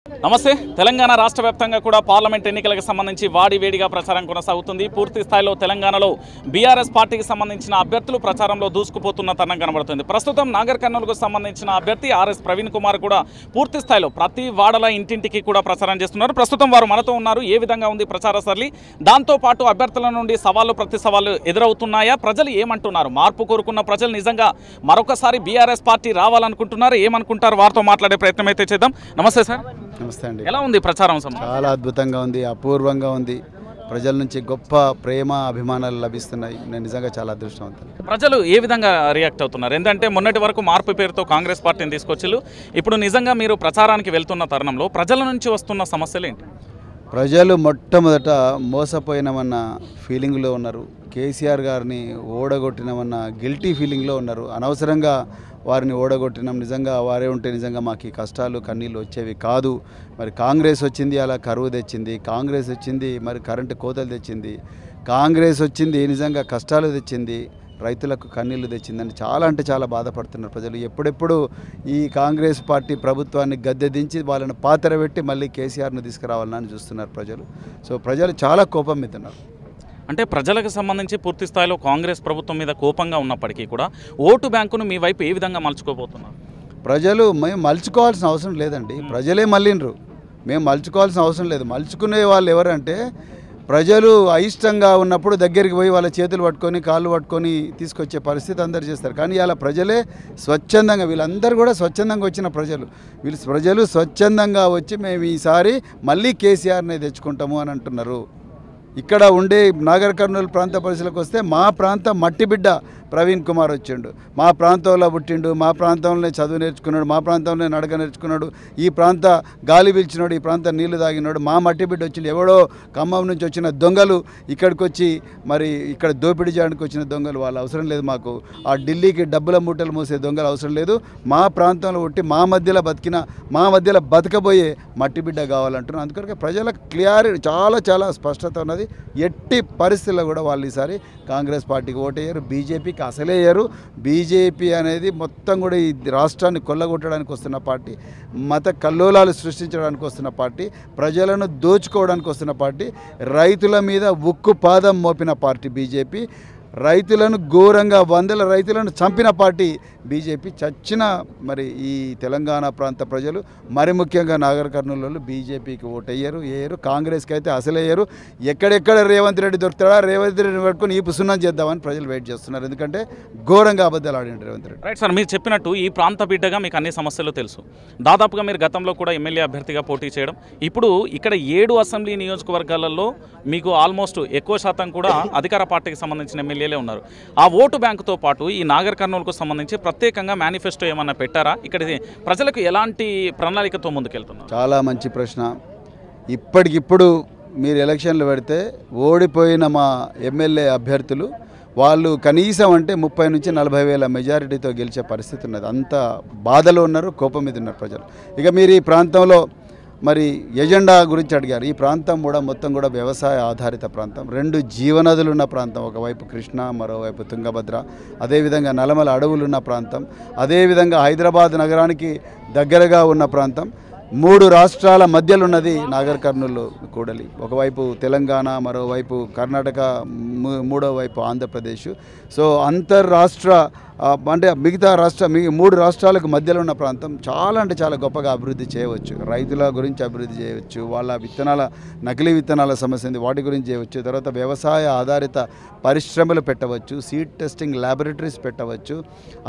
నమస్తే తెలంగాణ రాష్ట్ర వ్యాప్తంగా కూడా పార్లమెంట్ ఎన్నికలకు సంబంధించి వాడివేడిగా ప్రచారం కొనసాగుతుంది. పూర్తి స్థాయిలో తెలంగాణలో బీఆర్ఎస్ పార్టీకి సంబంధించిన అభ్యర్థులు ప్రచారంలో దూసుకుపోతున్న తరుణం కనబడుతుంది. ప్రస్తుతం నాగర్ కర్నూలుకు సంబంధించిన అభ్యర్థి ఆర్ఎస్ ప్రవీణ్ కుమార్ కూడా పూర్తి స్థాయిలో ప్రతి వాడల ఇంటింటికి కూడా ప్రచారం చేస్తున్నారు. ప్రస్తుతం వారు మనతో ఉన్నారు. ఏ విధంగా ఉంది ప్రచార సరళి, దాంతోపాటు అభ్యర్థుల నుండి సవాళ్లు ప్రతి సవాళ్లు ఎదురవుతున్నాయా, ప్రజలు ఏమంటున్నారు, మార్పు కోరుకున్న ప్రజలు నిజంగా మరొకసారి బీఆర్ఎస్ పార్టీ రావాలనుకుంటున్నారు, ఏమనుకుంటారు, వారితో మాట్లాడే ప్రయత్నం అయితే చేద్దాం. నమస్తే సార్. నమస్తే అండి. ఎలా ఉంది ప్రచారం? చాలా అద్భుతంగా ఉంది, అపూర్వంగా ఉంది. ప్రజల నుంచి గొప్ప ప్రేమ అభిమానాలు లభిస్తున్నాయి. నేను నిజంగా చాలా అదృష్టవంతులు. ప్రజలు ఏ విధంగా రియాక్ట్ అవుతున్నారు? ఎందుకంటే మొన్నటి వరకు మార్పు పేరుతో కాంగ్రెస్ పార్టీని తీసుకొచ్చిళ్ళు, ఇప్పుడు నిజంగా మీరు ప్రచారానికి వెళ్తున్న తరుణంలో ప్రజల నుంచి వస్తున్న సమస్యలు ఏంటి? ప్రజలు మొట్టమొదట మోసపోయినామన్న ఫీలింగ్లో ఉన్నారు. కేసీఆర్ గారిని ఓడగొట్టినామన్న గిల్టీ ఫీలింగ్లో ఉన్నారు. అనవసరంగా వారిని ఓడగొట్టినాం, నిజంగా వారే ఉంటే నిజంగా మాకు ఈ కష్టాలు కన్నీళ్ళు వచ్చేవి కాదు. మరి కాంగ్రెస్ వచ్చింది, అలా కరువు తెచ్చింది. కాంగ్రెస్ వచ్చింది, మరి కరెంటు కోతలు తెచ్చింది. కాంగ్రెస్ వచ్చింది, నిజంగా కష్టాలు తెచ్చింది, రైతులకు కన్నీళ్లు తెచ్చిందని చాలా అంటే చాలా బాధపడుతున్నారు ప్రజలు. ఎప్పుడెప్పుడు ఈ కాంగ్రెస్ పార్టీ ప్రభుత్వాన్ని గద్దె దించి వాళ్ళని పాతరబెట్టి మళ్ళీ కేసీఆర్ను తీసుకురావాలని చూస్తున్నారు ప్రజలు. సో ప్రజలు చాలా కోపం మీద ఉన్నారు. అంటే ప్రజలకు సంబంధించి పూర్తి స్థాయిలో కాంగ్రెస్ ప్రభుత్వం మీద కోపంగా ఉన్నప్పటికీ కూడా ఓటు బ్యాంకును మీ వైపు ఏ విధంగా మలుచుకోబోతున్నారు? ప్రజలు మేము మలుచుకోవాల్సిన అవసరం లేదండి, ప్రజలే మళ్ళినరు. మేము మలుచుకోవాల్సిన అవసరం లేదు. మలుచుకునే వాళ్ళు ఎవరంటే ప్రజలు అయిష్టంగా ఉన్నప్పుడు దగ్గరికి పోయి వాళ్ళ చేతులు పట్టుకొని కాళ్ళు పట్టుకొని తీసుకొచ్చే పరిస్థితి అందరు చేస్తారు. కానీ ఇలా ప్రజలే స్వచ్ఛందంగా, వీళ్ళందరూ కూడా స్వచ్ఛందంగా వచ్చిన ప్రజలు స్వచ్ఛందంగా వచ్చి మేము ఈసారి మళ్ళీ కేసీఆర్ని తెచ్చుకుంటాము అని అంటున్నారు. ఇక్కడ ఉండే నాగర్ కర్నూలు ప్రాంత పరిస్థితులకు వస్తే మా ప్రాంత మట్టి బిడ్డ ప్రవీణ్ కుమార్ వచ్చిండు. మా ప్రాంతంలో పుట్టిండు, మా ప్రాంతంలోనే చదువు నేర్చుకున్నాడు, మా ప్రాంతంలోనే నడక నేర్చుకున్నాడు, ఈ ప్రాంత గాలి పీల్చినాడు, ఈ ప్రాంతం నీళ్లు తాగినాడు. మా మట్టి బిడ్డ వచ్చిండు. ఎవడో ఖమ్మం నుంచి వచ్చిన దొంగలు ఇక్కడికి వచ్చి మరి ఇక్కడ దోపిడీ చేయడానికి వచ్చిన దొంగలు వాళ్ళు అవసరం లేదు మాకు. ఆ ఢిల్లీకి డబ్బుల మూటలు మోసే దొంగలు అవసరం లేదు. మా ప్రాంతంలో పుట్టి మా మధ్యలో బతకబోయే మట్టి బిడ్డ కావాలంటున్నాను. అందుకని ప్రజలకు క్లియారిటీ చాలా స్పష్టత ఉన్నది. ఎట్టి పరిస్థితుల్లో కూడా వాళ్ళు ఈసారి కాంగ్రెస్ పార్టీకి ఓటేయరు, బీజేపీకి అసలే వేయరు. బీజేపీ అనేది మొత్తం కూడా ఈ రాష్ట్రాన్ని కొల్లగొట్టడానికి వస్తున్న పార్టీ, మత కల్లోలాలు సృష్టించడానికి వస్తున్న పార్టీ, ప్రజలను దోచుకోవడానికి వస్తున్న పార్టీ, రైతుల మీద ఉక్కు పాదం మోపిన పార్టీ బీజేపీ, రైతులను ఘోరంగా వందల రైతులను చంపిన పార్టీ బీజేపీ. చచ్చిన మరి ఈ తెలంగాణ ప్రాంత ప్రజలు, మరి ముఖ్యంగా నాగర్ కర్నూలు బీజేపీకి వేయరు, కాంగ్రెస్కి అయితే అసలే వేయరు. ఎక్కడెక్కడ రేవంత్ రెడ్డి దొరుకుతాడా, రేవంత్ రెడ్డిని పట్టుకొని ఈ పుసున్నం చేద్దామని ప్రజలు వెయిట్ చేస్తున్నారు. ఎందుకంటే ఘోరంగా అబద్ధాలు ఆడిండు రేవంత్ రెడ్డి. రైట్ సార్, మీరు చెప్పినట్టు ఈ ప్రాంత బిడ్డగా మీకు అన్ని సమస్యలు తెలుసు. దాదాపుగా మీరు గతంలో కూడా ఎమ్మెల్యే అభ్యర్థిగా పోటీ చేయడం, ఇప్పుడు ఇక్కడ 7 అసెంబ్లీ నియోజకవర్గాలలో మీకు ఆల్మోస్ట్ ఎక్కువ శాతం కూడా అధికార పార్టీకి సంబంధించిన ఎమ్మెల్యేలే ఉన్నారు. ఆ ఓటు బ్యాంకుతో పాటు ఈ నాగర్ కర్నూలుకు సంబంధించి ప్రత్యేకంగా మేనిఫెస్టో ఏమన్నా పెట్టారా? ఇక్కడ ప్రజలకు ఎలాంటి ప్రణాళికతో ముందుకెళ్తున్నారు? చాలా మంచి ప్రశ్న. ఇప్పటికిప్పుడు మీరు ఎలక్షన్లు పెడితే ఓడిపోయిన మా ఎమ్మెల్యే అభ్యర్థులు వాళ్ళు కనీసం అంటే 30 నుంచి 40 వేల మెజారిటీతో గెలిచే పరిస్థితి ఉన్నది. అంత బాధలో ఉన్నారు, కోపం మీద ఉన్నారు ప్రజలు. ఇక మీరు ఈ ప్రాంతంలో మరి ఎజెండా గురించి అడిగారు. ఈ ప్రాంతం కూడా మొత్తం కూడా వ్యవసాయ ఆధారిత ప్రాంతం, 2 జీవనదులు ఉన్న ప్రాంతం, ఒకవైపు కృష్ణ, మరోవైపు తుంగభద్ర, అదేవిధంగా నల్లమల అడవులు ఉన్న ప్రాంతం, అదేవిధంగా హైదరాబాద్ నగరానికి దగ్గరగా ఉన్న ప్రాంతం, 3 రాష్ట్రాల మధ్యలో ఉన్నది నాగర్ కర్నూలు కూడలి. ఒకవైపు తెలంగాణ, మరోవైపు కర్ణాటక, మూడో వైపు ఆంధ్రప్రదేశ్. సో అంతర్రాష్ట్ర అంటే మిగతా 3 రాష్ట్రాలకు మధ్యలో ఉన్న ప్రాంతం చాలా అంటే చాలా గొప్పగా అభివృద్ధి చేయవచ్చు. రైతుల గురించి అభివృద్ధి చేయవచ్చు, వాళ్ళ నకిలీ విత్తనాల సమస్య ఉంది, వాటి గురించి చేయవచ్చు. తర్వాత వ్యవసాయ ఆధారిత పరిశ్రమలు పెట్టవచ్చు, సీడ్ టెస్టింగ్ ల్యాబొరేటరీస్ పెట్టవచ్చు.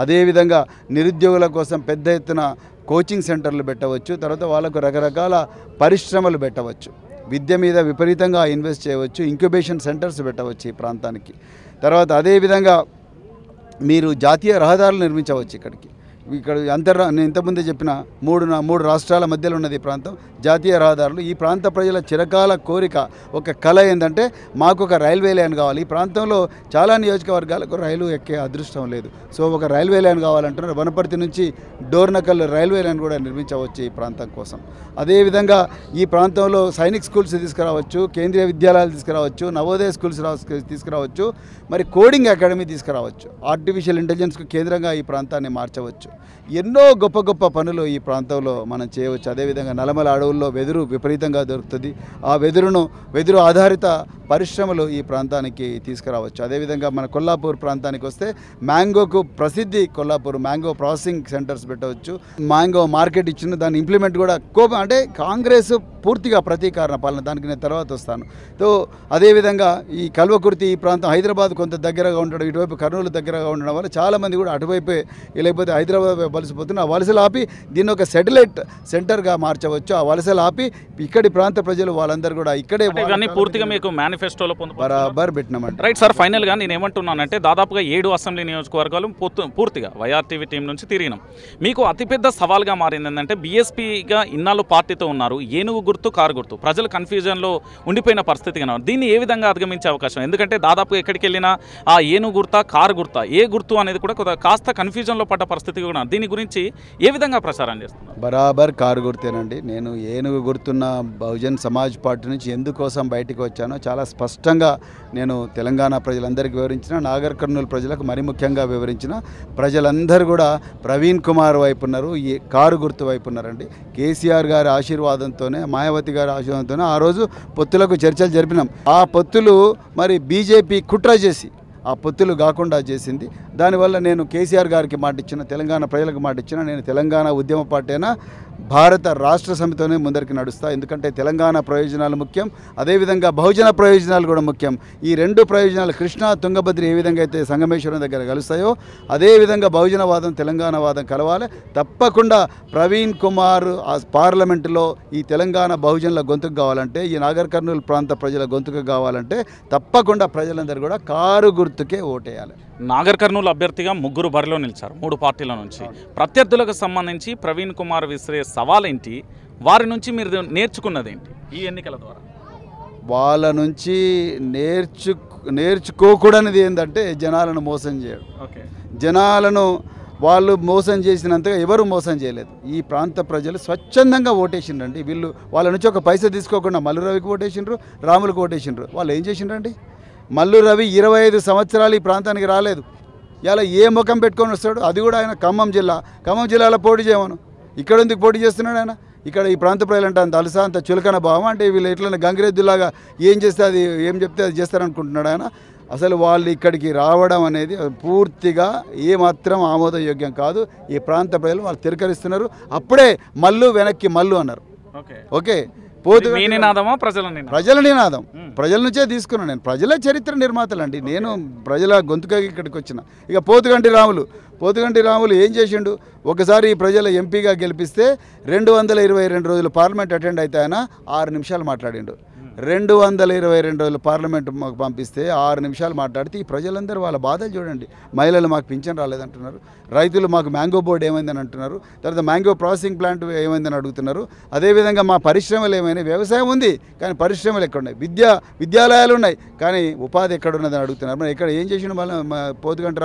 అదేవిధంగా నిరుద్యోగుల కోసం పెద్ద ఎత్తున కోచింగ్ సెంటర్లు పెట్టవచ్చు. తర్వాత వాళ్ళకు రకరకాల పరిశ్రమలు పెట్టవచ్చు, విద్య మీద విపరీతంగా ఇన్వెస్ట్ చేయవచ్చు, ఇంక్యుబేషన్ సెంటర్స్ పెట్టవచ్చు ఈ ప్రాంతానికి. తర్వాత అదేవిధంగా మీరు జాతీయ రహదారులు నిర్మించవచ్చు ఇక్కడ నేను ఇంతకుముందే చెప్పిన 3 రాష్ట్రాల మధ్యలో ఉన్నది ఈ ప్రాంతం, జాతీయ రహదారులు. ఈ ప్రాంత ప్రజల చిరకాల కోరిక, ఒక కళ ఏంటంటే మాకు ఒక రైల్వే లైన్ కావాలి. ఈ ప్రాంతంలో చాలా నియోజకవర్గాలకు రైలు ఎక్కే అదృష్టం లేదు. సో ఒక రైల్వే లైన్ కావాలంటున్నారు. వనపర్తి నుంచి డోర్నకల్ రైల్వే లైన్ కూడా నిర్మించవచ్చు ఈ ప్రాంతం కోసం. అదేవిధంగా ఈ ప్రాంతంలో సైనిక్ స్కూల్స్ తీసుకురావచ్చు, కేంద్రీయ విద్యాలయాలు తీసుకురావచ్చు, నవోదయ స్కూల్స్ తీసుకురావచ్చు, మరి కోడింగ్ అకాడమీ తీసుకురావచ్చు, ఆర్టిఫిషియల్ ఇంటెలిజెన్స్కు కేంద్రంగా ఈ ప్రాంతాన్ని మార్చవచ్చు. ఎన్నో గొప్ప గొప్ప పనులు ఈ ప్రాంతంలో మనం చేయవచ్చు. అదేవిధంగా నల్లమల అడవుల్లో వెదురు విపరీతంగా దొరుకుతుంది. ఆ వెదురు ఆధారిత పరిశ్రమలు ఈ ప్రాంతానికి తీసుకురావచ్చు. అదేవిధంగా మన కొల్లాపూర్ ప్రాంతానికి వస్తే మ్యాంగోకు ప్రసిద్ధి కొల్లాపూర్, మ్యాంగో ప్రాసెసింగ్ సెంటర్స్ పెట్టవచ్చు. మ్యాంగో మార్కెట్ ఇచ్చిన దాన్ని ఇంప్లిమెంట్ కూడా అంటే కాంగ్రెస్ పూర్తిగా ప్రతీకారణ పాలన, దానికి నేను తర్వాత వస్తాను. సో అదేవిధంగా ఈ కల్వకుర్తి ఈ ప్రాంతం హైదరాబాద్ కొంత దగ్గరగా ఉండడం, ఇటువైపు కర్నూలు దగ్గరగా ఉండడం వల్ల చాలామంది కూడా అటువైపే లేకపోతే హైదరాబాద్ వలసపోతున్న ఆ వలసలు ఆపి దీన్ని ఒక సెటిలైట్ సెంటర్గా మార్చవచ్చు. ఆ వలసలు ఆపి ఇక్కడి ప్రాంత ప్రజలు వాళ్ళందరూ కూడా ఇక్కడే పూర్తిగా మీకు మేనిఫెస్టోలో బరాబర్ పెట్టినామండి. రైట్ సార్, ఫైనల్గా నేను ఏమంటున్నానంటే దాదాపుగా 7 అసెంబ్లీ నియోజకవర్గాలు పూర్తిగా వైఆర్టీవీ టీం నుంచి తిరిగినాం. మీకు అతిపెద్ద సవాల్గా మారింది ఏంటంటే బీఎస్పీగా ఇన్నాళ్ళు పార్టీతో ఉన్నారు, ఏనుగు గుర్తు కారు గుర్తు, ప్రజలు కన్ఫ్యూజన్లో ఉండిపోయిన పరిస్థితి కన్నా దీన్ని ఏ విధంగా అధిగమించే అవకాశం? ఎందుకంటే దాదాపు ఎక్కడికి వెళ్ళినా ఆ ఏనుగు గుర్తా కారు గుర్తా ఏ గుర్తు అనేది కూడా కాస్త కన్ఫ్యూజన్లో పడ్డ పరిస్థితి కూడా. దీని గురించి ఏ విధంగా ప్రచారం చేస్తున్నారు? బరాబర్ కారు గుర్తేనండి. నేను ఏనుగు గుర్తున్న బహుజన్ సమాజ్ పార్టీ నుంచి ఎందుకోసం బయటికి వచ్చానో చాలా స్పష్టంగా నేను తెలంగాణ ప్రజలందరికీ వివరించిన, నాగర్ కర్నూలు ప్రజలకు మరి ముఖ్యంగా వివరించిన. ప్రజలందరూ కూడా ప్రవీణ్ కుమార్ వైపు ఉన్నారు, ఈ కారు గుర్తు వైపు ఉన్నారండి. కేసీఆర్ గారి ఆశీర్వాదంతోనే, మాయావతి గారి ఆశీర్వాదంతోనే ఆ రోజు పొత్తులకు చర్చలు జరిపినాం. ఆ పొత్తులు మరి బీజేపీ కుట్ర చేసి ఆ పొత్తులు కాకుండా చేసింది. దానివల్ల నేను కేసీఆర్ గారికి మాట ఇచ్చిన, తెలంగాణ ప్రజలకు మాట ఇచ్చిన, నేను తెలంగాణ ఉద్యమ పార్టీ అయినా భారత రాష్ట్ర సమితితోనే ముందరికి నడుస్తా. ఎందుకంటే తెలంగాణ ప్రయోజనాలు ముఖ్యం, అదేవిధంగా బహుజన ప్రయోజనాలు కూడా ముఖ్యం. ఈ 2 ప్రయోజనాలు కృష్ణా తుంగభద్ర ఏ విధంగా అయితే సంగమేశ్వరం దగ్గర కలుస్తాయో అదేవిధంగా బహుజనవాదం తెలంగాణవాదం కలవాలి. తప్పకుండా ప్రవీణ్ కుమార్ పార్లమెంటులో ఈ తెలంగాణ బహుజనుల గొంతుకు కావాలంటే, ఈ నాగర్ కర్నూలు ప్రాంత ప్రజల గొంతుకు కావాలంటే తప్పకుండా ప్రజలందరూ కూడా కారు గుర్తుకే ఓటేయాలి. నాగర్ కర్నూలు అభ్యర్థిగా 3 బరిలో నిలిచారు 3 పార్టీల నుంచి. ప్రత్యర్థులకు సంబంధించి ప్రవీణ్ కుమార్ విసిరే సవాలేంటి, వారి నుంచి మీరు నేర్చుకున్నదేంటి ఈ ఎన్నికల ద్వారా? వాళ్ళ నుంచి నేర్చుకోకూడనిది ఏంటంటే జనాలను మోసం చేయడం. జనాలను వాళ్ళు మోసం చేసినంతగా ఎవరు మోసం చేయలేదు. ఈ ప్రాంత ప్రజలు స్వచ్ఛందంగా ఓటేసిండ్రండి. వీళ్ళు వాళ్ళ నుంచి ఒక పైసా తీసుకోకుండా మల్లు రవికి ఓటేసిండ్రు, రాములకు ఓటేసిండ్రు. వాళ్ళు ఏం చేసిండ్రండి? మల్లు రవి 25 సంవత్సరాలు ఈ ప్రాంతానికి రాలేదు. ఇలా ఏ ముఖం పెట్టుకొని వస్తాడు? అది కూడా ఆయన ఖమ్మం జిల్లాలో పోటీ చేయమను. ఇక్కడ ఎందుకు పోటీ చేస్తున్నాడు ఆయన? ఇక్కడ ఈ ప్రాంత ప్రజలు అంటే అంత అలసా, అంత చులకన భావం, అంటే వీళ్ళు ఎట్లన్నా గంగిరెద్దులాగా ఏం చేస్తే అది ఏం చెప్తే అది చేస్తారనుకుంటున్నాడు ఆయన. అసలు వాళ్ళు ఇక్కడికి రావడం అనేది పూర్తిగా ఏమాత్రం ఆమోదయోగ్యం కాదు. ఈ ప్రాంత ప్రజలు వాళ్ళు తిరస్కరిస్తున్నారు. అప్పుడే మల్లు వెనక్కి మల్లు అన్నారు. ఓకే, ప్రజల నినాదం ప్రజల నుంచే తీసుకున్నాను నేను. ప్రజల చరిత్ర నిర్మాతలండి. నేను ప్రజల గొంతుగా ఇక్కడికి వచ్చిన. ఇక పోతుగంటి రాములు ఏం చేసిండు? ఒకసారి ప్రజల ఎంపీగా గెలిపిస్తే 222 రోజులు పార్లమెంట్ అటెండ్ అయితే ఆయన 6 నిమిషాలు మాట్లాడిండు. 222 రోజులు పార్లమెంట్ మాకు పంపిస్తే 6 నిమిషాలు మాట్లాడితే ఈ ప్రజలందరూ వాళ్ళ బాధలు చూడండి. మహిళలు మాకు పింఛన్ రాలేదంటున్నారు, రైతులు మాకు మ్యాంగో బోర్డు ఏమైందని అంటున్నారు, తర్వాత మ్యాంగో ప్రాసెసింగ్ ప్లాంట్ ఏమైందని అడుగుతున్నారు. అదేవిధంగా మా పరిశ్రమలు ఏమైనా, వ్యవసాయం ఉంది కానీ పరిశ్రమలు ఎక్కడ ఉన్నాయి, విద్యాలయాలు ఉన్నాయి కానీ ఉపాధి ఎక్కడున్నదని అడుగుతున్నారు. మరి ఎక్కడ ఏం చేసిండు మళ్ళీ పోతుగంటి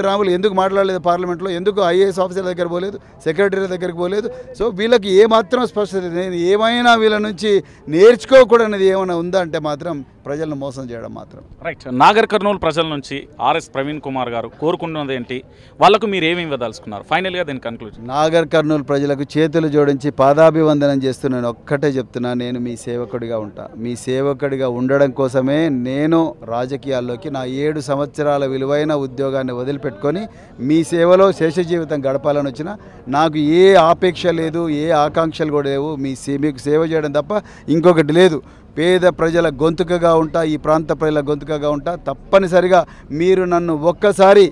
రాములు ఎందుకు మాట్లాడలేదు పార్లమెంట్లో? ఎందుకు ఐఏఎస్ ఆఫీసర్ దగ్గర పోలేదు, సెక్రటరీ దగ్గరికి పోలేదు? సో వీళ్ళకి ఏమాత్రం స్పష్టత, నేను ఏమైనా వీళ్ళ నుంచి నేర్చుకోకూడనిది ఏమైనా ఉందా అంటే మాత్రం ప్రజలను మోసం చేయడం మాత్రం. రైట్. నాగర్ కర్నూలు ప్రజల నుంచి ఆర్ఎస్ ప్రవీణ్ కుమార్ గారు కోరుకున్నది ఏంటి, వాళ్ళకు మీరు ఏమి ఇవ్వదలుచుకున్నారు ఫైనల్గా దీని కన్క్లూజన్? నాగర్ కర్నూలు ప్రజలకు చేతులు జోడించి పాదాభివందనం చేస్తూ నేను ఒక్కటే చెప్తున్నా, నేను మీ సేవకుడిగా ఉంటా. మీ సేవకుడిగా ఉండడం కోసమే నేను రాజకీయాల్లోకి నా 7 సంవత్సరాల విలువైన ఉద్యోగాన్ని వదిలిపెట్టుకొని మీ సేవలో శేష జీవితం గడపాలని వచ్చిన. నాకు ఏ ఆపేక్ష లేదు, ఏ ఆకాంక్షలు కూడా లేవు. మీకు సేవ చేయడం తప్ప ఇంకొకటి లేదు. పేద ప్రజల గొంతుకగా ఉంటా, ఈ ప్రాంత ప్రజల గొంతుకగా ఉంటా. తప్పనిసరిగా మీరు నన్ను ఒక్కసారి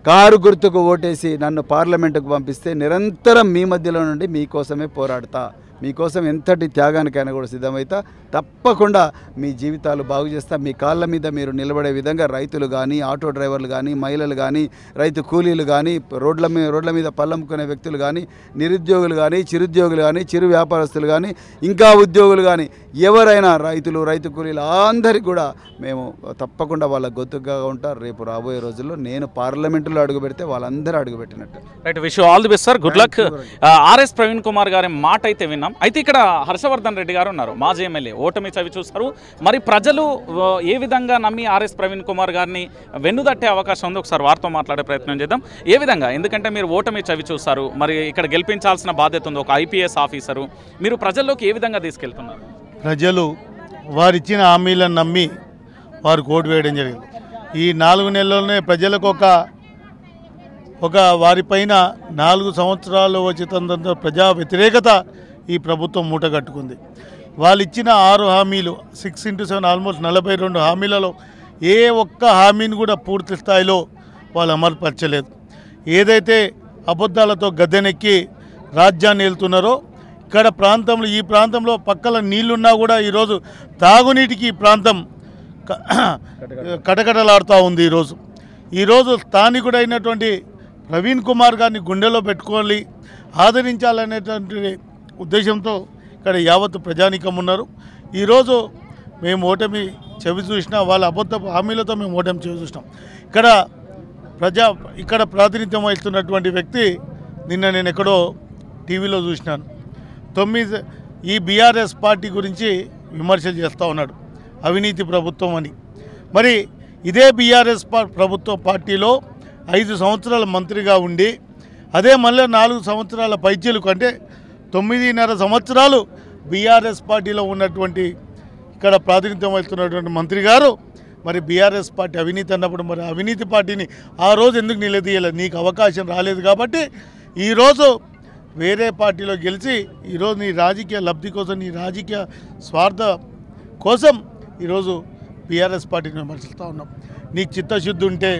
కారు గుర్తుకు ఓటేసి నన్ను పార్లమెంటుకు పంపిస్తే నిరంతరం మీ మధ్యలో నుండి మీకోసమే పోరాడతా. మీకోసం ఎంతటి త్యాగానికైనా కూడా సిద్ధమవుతా. తప్పకుండా మీ జీవితాలు బాగు చేస్తా. మీ కాళ్ళ మీద మీరు నిలబడే విధంగా రైతులు కానీ, ఆటో డ్రైవర్లు కానీ, మహిళలు కానీ, రైతు కూలీలు కానీ, రోడ్ల మీద పళ్ళమ్ముకునే వ్యక్తులు కానీ, నిరుద్యోగులు కానీ, చిరుద్యోగులు కానీ, చిరు వ్యాపారస్తులు కానీ, ఇంకా ఉద్యోగులు కానీ, ఎవరైనా రైతు కూలీలు అందరికీ కూడా మేము తప్పకుండా వాళ్ళ గొంతుగా ఉంటారు. రేపు రాబోయే రోజుల్లో నేను పార్లమెంటులో అడుగు పెడితే వాళ్ళందరూ అడుగు పెట్టినట్టు. Right. Wish you all the best sir, good luck. RS Praveen Kumar గారి మాట అయితే విన్నాం. చూస్తున్నాం. అయితే ఇక్కడ హర్షవర్ధన్ రెడ్డి గారు ఉన్నారు, మాజీ ఎమ్మెల్యే, ఓటమి చవి చూస్తారు. మరి ప్రజలు ఏ విధంగా నమ్మి ఆర్ఎస్ ప్రవీణ్ కుమార్ గారిని వెన్నుదట్టే అవకాశం ఉంది? ఒకసారి వారితో మాట్లాడే ప్రయత్నం చేద్దాం. ఏ విధంగా, ఎందుకంటే మీరు ఓటమి చవి చూస్తారు, మరి ఇక్కడ గెలిపించాల్సిన బాధ్యత ఉంది, ఒక ఐపీఎస్ ఆఫీసరు, మీరు ప్రజల్లోకి ఏ విధంగా తీసుకెళ్తున్నారు? ప్రజలు వారిచ్చిన హామీలను నమ్మి వారు ఓటు వేయడం జరిగింది. ఈ 4 నెలల్లోనే ప్రజలకు ఒక వారిపైన 4 సంవత్సరాలు వచ్చినంత ప్రజా వ్యతిరేకత ఈ ప్రభుత్వం మూటగట్టుకుంది. వాళ్ళు ఇచ్చిన 6 హామీలు 6x7 ఆల్మోస్ట్ 42 హామీలలో ఏ ఒక్క హామీని కూడా పూర్తి స్థాయిలో వాళ్ళు అమలుపరచలేదు. ఏదైతే అబద్ధాలతో గద్దెనెక్కి రాజ్యాన్ని వెళ్తున్నారో ఈ ప్రాంతంలో పక్కల నీళ్లున్నా కూడా ఈరోజు తాగునీటికి ఈ ప్రాంతం కటకటలాడుతూ ఉంది. ఈరోజు స్థానికుడైనటువంటి ప్రవీణ్ కుమార్ గారిని గుండెలో పెట్టుకోవాలి, ఆదరించాలనేటువంటి ఉద్దేశంతో ఇక్కడ యావత్తు ప్రజానీకం ఉన్నారు. ఈరోజు మేము ఓటమి చెవి చూసినా, వాళ్ళ అబద్ధ హామీలతో మేము ఓటమి చెవి చూసినాం. ఇక్కడ ప్రాతినిధ్యం వహిస్తున్నటువంటి వ్యక్తి నిన్న నేను ఎక్కడో టీవీలో చూసినాను, ఈ బీఆర్ఎస్ పార్టీ గురించి విమర్శలు చేస్తూ ఉన్నాడు, అవినీతి ప్రభుత్వం అని. మరి ఇదే బీఆర్ఎస్ ప్రభుత్వ పార్టీలో 5 సంవత్సరాల మంత్రిగా ఉండి, అదే మళ్ళీ 4 సంవత్సరాల పైచీలకు అంటే 9.5 సంవత్సరాలు బీఆర్ఎస్ పార్టీలో ఉన్నటువంటి ఇక్కడ ప్రాతినిధ్యం వహిస్తున్నటువంటి మంత్రి గారు మరి బీఆర్ఎస్ పార్టీ అవినీతి అన్నప్పుడు మరి అవినీతి పార్టీని ఆ రోజు ఎందుకు నిలదీయలేదు? నీకు అవకాశం రాలేదు కాబట్టి ఈరోజు వేరే పార్టీలో గెలిచి ఈరోజు నీ రాజకీయ లబ్ధి కోసం, నీ రాజకీయ స్వార్థ కోసం ఈరోజు బీఆర్ఎస్ పార్టీని విమర్శిస్తూ ఉన్నాం. నీకు చిత్తశుద్ధి ఉంటే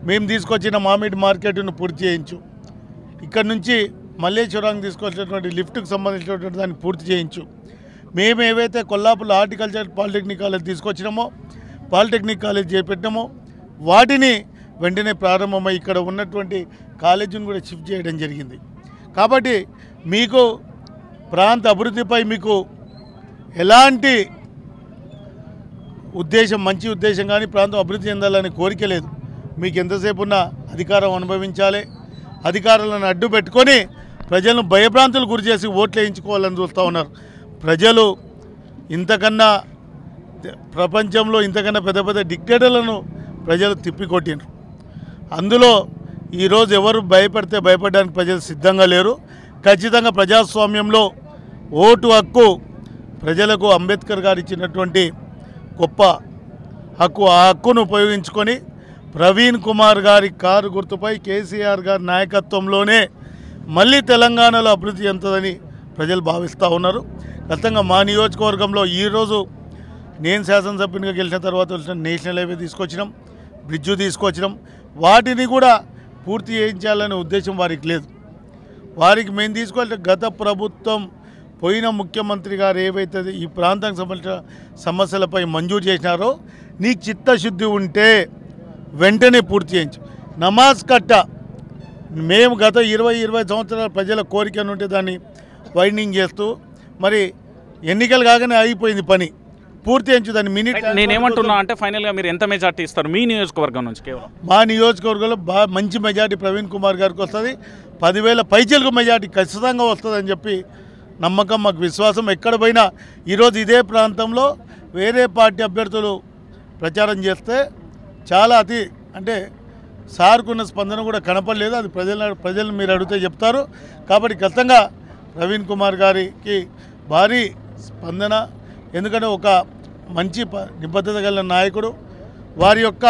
మేము తీసుకొచ్చిన మామిడి మార్కెట్ను పూర్తి చేయించు, ఇక్కడ నుంచి మల్లేశ్వరానికి తీసుకొచ్చినటువంటి లిఫ్ట్కి సంబంధించినటువంటి దాన్ని పూర్తి చేయించు. మేము ఏవైతే కొల్లాపూర్లో హార్టికల్చర్ పాలిటెక్నిక్ కాలేజ్ తీసుకొచ్చినామో, పాలిటెక్నిక్ కాలేజ్ చేపెట్టామో వాటిని వెంటనే ప్రారంభమై ఇక్కడ ఉన్నటువంటి కాలేజీని కూడా షిఫ్ట్ చేయడం జరిగింది. కాబట్టి మీకు ప్రాంత అభివృద్ధిపై మీకు ఎలాంటి మంచి ఉద్దేశం కానీ ప్రాంతం అభివృద్ధి చెందాలనే కోరిక లేదు. మీకు ఎంతసేపు ఉన్న అధికారం అనుభవించాలి, అధికారులను అడ్డు పెట్టుకొని ప్రజలను భయభ్రాంతులు గురి చేసి ఓట్లు వేయించుకోవాలని చూస్తూ ఉన్నారు. ప్రజలు ఇంతకన్నా ప్రపంచంలో ఇంతకన్నా పెద్ద పెద్ద డిక్టేటర్లను ప్రజలు తిప్పికొట్టినారు. అందులో ఈరోజు ఎవరు భయపడడానికి ప్రజలు సిద్ధంగా లేరు. ఖచ్చితంగా ప్రజాస్వామ్యంలో ఓటు హక్కు ప్రజలకు అంబేద్కర్ గారు ఇచ్చినటువంటి గొప్ప హక్కు. ఆ హక్కును ఉపయోగించుకొని ప్రవీణ్ కుమార్ గారి కారు గుర్తుపై కేసీఆర్ గారి నాయకత్వంలోనే మళ్ళీ తెలంగాణలో అభివృద్ధి చెందుతుందని ప్రజలు భావిస్తూ ఉన్నారు. గతంగా మా నియోజకవర్గంలో ఈరోజు నేను శాసనసభ్యునిగా గెలిచిన తర్వాత నేషనల్ హైవే తీసుకొచ్చినాం, బ్రిడ్జు తీసుకొచ్చినాం. వాటిని కూడా పూర్తి చేయించాలనే ఉద్దేశం వారికి లేదు. వారికి మేము తీసుకెళ్తే గత ప్రభుత్వం పోయిన ముఖ్యమంత్రి గారు ఏవైతే ఈ ప్రాంతానికి సంబంధించిన సమస్యలపై మంజూరు చేసినారో, నీకు చిత్తశుద్ధి ఉంటే వెంటనే పూర్తి చేయించు. నమాజ్ కట్ట మేము గత 20 సంవత్సరాల ప్రజల కోరిక ఉంటే దాన్ని వైండింగ్ చేస్తూ మరి ఎన్నికలు కాగానే అయిపోయింది పని, పూర్తి చేయించు దాన్ని మినిట్. నేనేమంటున్నా అంటే ఫైనల్గా మీరు ఎంత మెజార్టీ ఇస్తారు మీ నియోజకవర్గం నుంచి? కేవలం మా నియోజకవర్గంలో మంచి మెజార్టీ ప్రవీణ్ కుమార్ గారికి వస్తుంది. 10,000 పైచలకు మెజార్టీ ఖచ్చితంగా వస్తుందని చెప్పి నమ్మకం, మాకు విశ్వాసం. ఎక్కడ పోయినా ఈరోజు ఇదే ప్రాంతంలో వేరే పార్టీ అభ్యర్థులు ప్రచారం చేస్తే చాలా అంటే సార్కున్న స్పందన కూడా కనపడలేదు. అది ప్రజలు మీరు అడిగితే చెప్తారు. కాబట్టి ఖచ్చితంగా ప్రవీణ్ కుమార్ గారికి భారీ స్పందన. ఎందుకంటే ఒక మంచి నిబద్ధత కలిగిన నాయకుడు. వారి యొక్క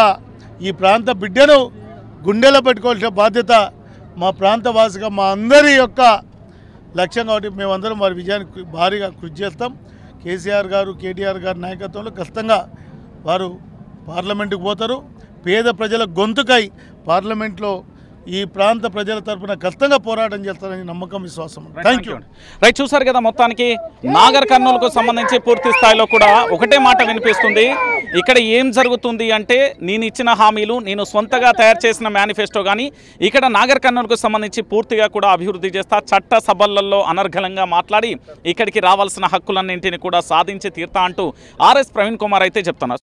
ఈ ప్రాంత బిడ్డను గుండెలో పెట్టుకోవాల్సిన బాధ్యత మా ప్రాంతవాసిగా మా అందరి యొక్క లక్ష్యం. కాబట్టి మేమందరం వారి విజయానికి భారీగా కృషి చేస్తాం. కేసీఆర్ గారు, కేటీఆర్ గారి నాయకత్వంలో ఖచ్చితంగా వారు పార్లమెంటుకు పోతారు. పేద ప్రజల గొంతుకై పార్లమెంట్లో ఈ ప్రాంత ప్రజల తరపున ఖచ్చితంగా పోరాటం చేస్తారని నమ్మకం, విశ్వాసం. Thank you. రైట్, చూసారు కదా, మొత్తానికి నాగర్ కర్నూలుకు సంబంధించి పూర్తి స్థాయిలో కూడా ఒకటే మాట వినిపిస్తుంది. ఇక్కడ ఏం జరుగుతుంది అంటే, నేను ఇచ్చిన హామీలు, నేను సొంతగా తయారు చేసిన మేనిఫెస్టో కానీ ఇక్కడ నాగర్ కర్నూలుకు సంబంధించి పూర్తిగా కూడా అభివృద్ధి చేస్తా, చట్ట సభలలో అనర్గళంగా మాట్లాడి ఇక్కడికి రావాల్సిన హక్కులన్నింటినీ కూడా సాధించి తీర్తా అంటూ ఆర్ఎస్ ప్రవీణ్ కుమార్ అయితే చెప్తున్నారు.